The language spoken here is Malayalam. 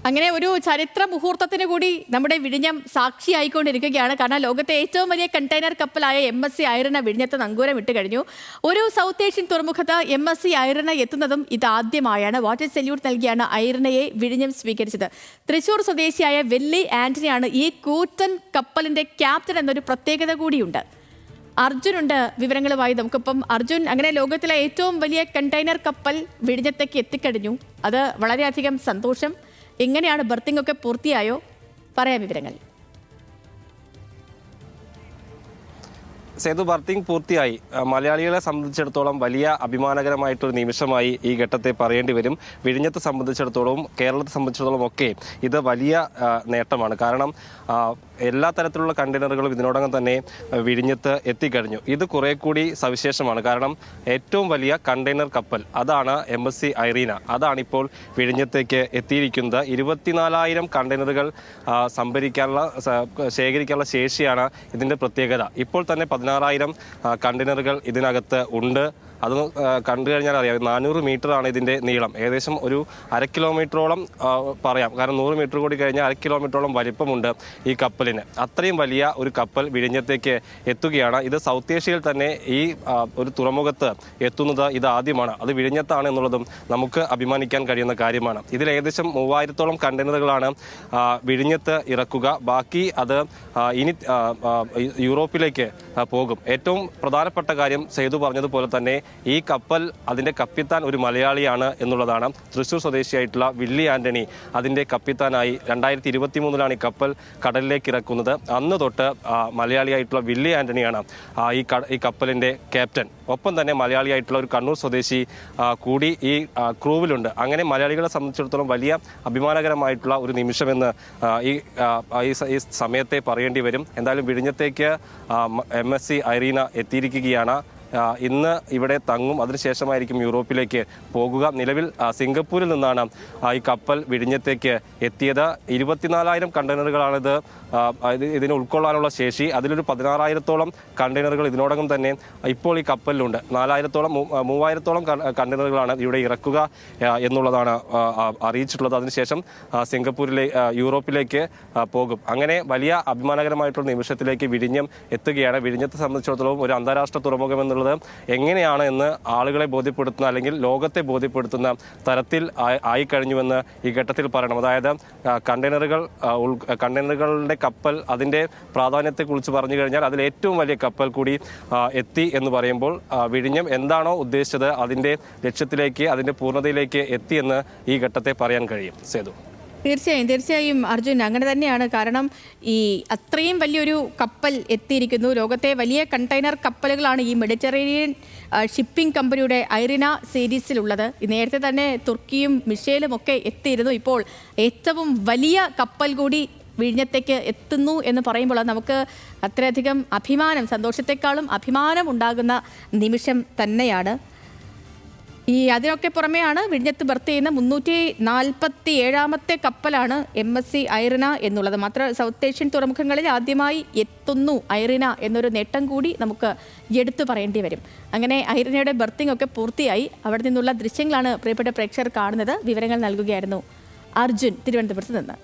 അങ്ങനെ ഒരു ചരിത്ര മുഹൂർത്തത്തിന് കൂടി നമ്മുടെ വിഴിഞ്ഞം സാക്ഷിയായിക്കൊണ്ടിരിക്കുകയാണ്. കാരണം ലോകത്തെ ഏറ്റവും വലിയ കണ്ടെയ്നർ കപ്പലായ MSC ഐറിന വിഴിഞ്ഞത്ത് നങ്കൂരം ഇട്ട് കഴിഞ്ഞു. ഒരു സൗത്ത് ഏഷ്യൻ തുറമുഖത്ത് MSC ഐറിന എത്തുന്നതും ഇതാദ്യമായാണ്. വാട്ടർ സല്യൂട്ട് നൽകിയാണ് ഐറിനയെ വിഴിഞ്ഞം സ്വീകരിച്ചത്. തൃശൂർ സ്വദേശിയായ വെല്ലി ആന്റണിയാണ് ഈ കൂറ്റൻ കപ്പലിന്റെ ക്യാപ്റ്റൻ എന്നൊരു പ്രത്യേകത കൂടിയുണ്ട്. അർജുനുണ്ട് വിവരങ്ങളുമായി. നമുക്കിപ്പം അർജുൻ, അങ്ങനെ ലോകത്തിലെ ഏറ്റവും വലിയ കണ്ടെയ്നർ കപ്പൽ വിഴിഞ്ഞത്തേക്ക് എത്തിക്കഴിഞ്ഞു. അത് വളരെയധികം സന്തോഷം. എങ്ങനെയാണ് ബർത്തിംഗ് ഒക്കെ പൂർത്തിയായോ? പറയാം വിവരങ്ങൾ. സേതു, ബർത്തിംഗ് പൂർത്തിയായി. മലയാളികളെ സംബന്ധിച്ചിടത്തോളം വലിയ അഭിമാനകരമായിട്ടൊരു നിമിഷമായി ഈ ഘട്ടത്തെ പറയേണ്ടി വരും. വിഴിഞ്ഞത്തെ സംബന്ധിച്ചിടത്തോളം, കേരളത്തെ സംബന്ധിച്ചിടത്തോളം ഒക്കെ ഇത് വലിയ നേട്ടമാണ്. കാരണം എല്ലാ തരത്തിലുള്ള കണ്ടെയ്നറുകളും ഇതിനോടകം തന്നെ വിഴിഞ്ഞത്ത് എത്തിക്കഴിഞ്ഞു. ഇത് കുറെ കൂടി സവിശേഷമാണ്. കാരണം ഏറ്റവും വലിയ കണ്ടെയ്നർ കപ്പൽ അതാണ് MSC ഐറീന. അതാണിപ്പോൾ വിഴിഞ്ഞത്തേക്ക് എത്തിയിരിക്കുന്നത്. 24,000 കണ്ടെയ്നറുകൾ ശേഖരിക്കാനുള്ള ശേഷിയാണ് ഇതിൻ്റെ പ്രത്യേകത. ഇപ്പോൾ തന്നെ 16,000 കണ്ടെയ്നറുകൾ ഇതിനകത്ത് ഉണ്ട്. അത് കണ്ടു കഴിഞ്ഞാൽ അറിയാം, 400 മീറ്ററാണ് ഇതിൻ്റെ നീളം. ഏകദേശം ഒരു 1/2 കിലോമീറ്ററോളം പറയാം. കാരണം 100 മീറ്റർ കൂടി കഴിഞ്ഞാൽ 1/2 കിലോമീറ്ററോളം വലിപ്പമുണ്ട് ഈ കപ്പലിന്. അത്രയും വലിയ ഒരു കപ്പൽ വിഴിഞ്ഞത്തേക്ക് എത്തുകയാണ്. ഇത് സൗത്ത് ഏഷ്യയിൽ തന്നെ ഈ ഒരു തുറമുഖത്ത് എത്തുന്നത് ഇത് ആദ്യമാണ്. അത് വിഴിഞ്ഞത്താണ് എന്നുള്ളതും നമുക്ക് അഭിമാനിക്കാൻ കഴിയുന്ന കാര്യമാണ്. ഇതിൽ ഏകദേശം 3000-ഓളം കണ്ടെയ്നറുകളാണ് വിഴിഞ്ഞത്ത് ഇറക്കുക. ബാക്കി അത് ഇനി യൂറോപ്പിലേക്ക് പോകും. ഏറ്റവും പ്രധാനപ്പെട്ട കാര്യം സേതു പറഞ്ഞതുപോലെ തന്നെ ഈ കപ്പൽ, അതിൻ്റെ കപ്പിത്താൻ ഒരു മലയാളിയാണ് എന്നുള്ളതാണ്. തൃശൂർ സ്വദേശിയായിട്ടുള്ള വില്ലി ആന്റണി അതിൻ്റെ കപ്പിത്താനായി 2023 ഈ കപ്പൽ കടലിലേക്ക് ഇറക്കുന്നത്. അന്ന് തൊട്ട് മലയാളിയായിട്ടുള്ള വില്ലി ആന്റണിയാണ് ഈ കപ്പലിൻ്റെ ക്യാപ്റ്റൻ. ഒപ്പം തന്നെ മലയാളിയായിട്ടുള്ള ഒരു കണ്ണൂർ സ്വദേശി കൂടി ഈ ക്രൂവിലുണ്ട്. അങ്ങനെ മലയാളികളെ സംബന്ധിച്ചിടത്തോളം വലിയ അഭിമാനകരമായിട്ടുള്ള ഒരു നിമിഷമെന്ന് ഈ സമയത്തെ പറയേണ്ടി വരും. എന്തായാലും വിഴിഞ്ഞത്തേക്ക് MSC ഐറീന എത്തിയിരിക്കുകയാണ്. ഇന്ന് ഇവിടെ തങ്ങും. അതിനുശേഷമായിരിക്കും യൂറോപ്പിലേക്ക് പോകുക. നിലവിൽ സിംഗപ്പൂരിൽ നിന്നാണ് ഈ കപ്പൽ വിഴിഞ്ഞത്തേക്ക് എത്തിയത്. 24,000 കണ്ടെയ്നറുകളാണിത് ഇതിന് ഉൾക്കൊള്ളാനുള്ള ശേഷി. അതിലൊരു 16,000-ഓളം കണ്ടെയ്നറുകൾ ഇതിനോടകം തന്നെ ഇപ്പോൾ ഈ കപ്പലിലുണ്ട്. 3,000-ഓളം കണ്ടെയ്നറുകളാണ് ഇവിടെ ഇറക്കുക എന്നുള്ളതാണ് അറിയിച്ചിട്ടുള്ളത്. അതിനുശേഷം യൂറോപ്പിലേക്ക് പോകും. അങ്ങനെ വലിയ അഭിമാനകരമായിട്ടുള്ള നിമിഷത്തിലേക്ക് വിഴിഞ്ഞം എത്തുകയാണ്. വിഴിഞ്ഞത്തെ സംബന്ധിച്ചിടത്തോളം ഒരു അന്താരാഷ്ട്ര തുറമുഖം എന്നുള്ളത് എങ്ങനെയാണ് എന്ന് ആളുകളെ ബോധ്യപ്പെടുത്തുന്ന, അല്ലെങ്കിൽ ലോകത്തെ ബോധ്യപ്പെടുത്തുന്ന തരത്തിൽ ആയിക്കഴിഞ്ഞുവെന്ന് ഈ ഘട്ടത്തിൽ പറയണം. അതായത് കണ്ടെയ്നറുകളുടെ കപ്പൽ, അതിൻ്റെ പ്രാധാന്യത്തെക്കുറിച്ച് പറഞ്ഞു കഴിഞ്ഞാൽ അതിൽ ഏറ്റവും വലിയ കപ്പൽ കൂടി എത്തി എന്ന് പറയുമ്പോൾ വിഴിഞ്ഞം എന്താണോ ഉദ്ദേശിച്ചത് അതിൻ്റെ ലക്ഷ്യത്തിലേക്ക്, അതിൻ്റെ പൂർണ്ണതയിലേക്ക് എത്തിയെന്ന് ഈ ഘട്ടത്തെ പറയാൻ കഴിയും. സേതു, തീർച്ചയായും അർജുൻ, അങ്ങനെ തന്നെയാണ്. കാരണം ഈ അത്രയും വലിയൊരു കപ്പൽ എത്തിയിരിക്കുന്നു. ലോകത്തെ വലിയ കണ്ടെയ്നർ കപ്പലുകളാണ് ഈ മെഡിറ്ററേനിയൻ ഷിപ്പിംഗ് കമ്പനിയുടെ ഐറിന സീരീസിലുള്ളത്. നേരത്തെ തന്നെ തുർക്കിയും മിഷേലും ഒക്കെ എത്തിയിരുന്നു. ഇപ്പോൾ ഏറ്റവും വലിയ കപ്പൽ കൂടി വിഴിഞ്ഞത്തേക്ക് എത്തുന്നു എന്ന് പറയുമ്പോൾ നമുക്ക് അത്രയധികം അഭിമാനം, സന്തോഷത്തെക്കാളും അഭിമാനം ഉണ്ടാകുന്ന നിമിഷം തന്നെയാണ്. അതിനൊക്കെ പുറമെയാണ് വിഴിഞ്ഞത്ത് ബർത്ത് ചെയ്യുന്ന 347-ാമത്തെ കപ്പലാണ് MSC ഐറിന എന്നുള്ളത്. മാത്രം സൗത്ത് ഏഷ്യൻ തുറമുഖങ്ങളിൽ ആദ്യമായി എത്തുന്നു ഐറിന എന്നൊരു നേട്ടം കൂടി നമുക്ക് എടുത്തു പറയേണ്ടി വരും. അങ്ങനെ ഐറിനയുടെ ബർത്തിംഗ് ഒക്കെ പൂർത്തിയായി. അവിടെ നിന്നുള്ള ദൃശ്യങ്ങളാണ് പ്രിയപ്പെട്ട പ്രേക്ഷകർ കാണുന്നത്. വിവരങ്ങൾ നൽകുകയായിരുന്നു അർജുൻ, തിരുവനന്തപുരത്ത് നിന്ന്.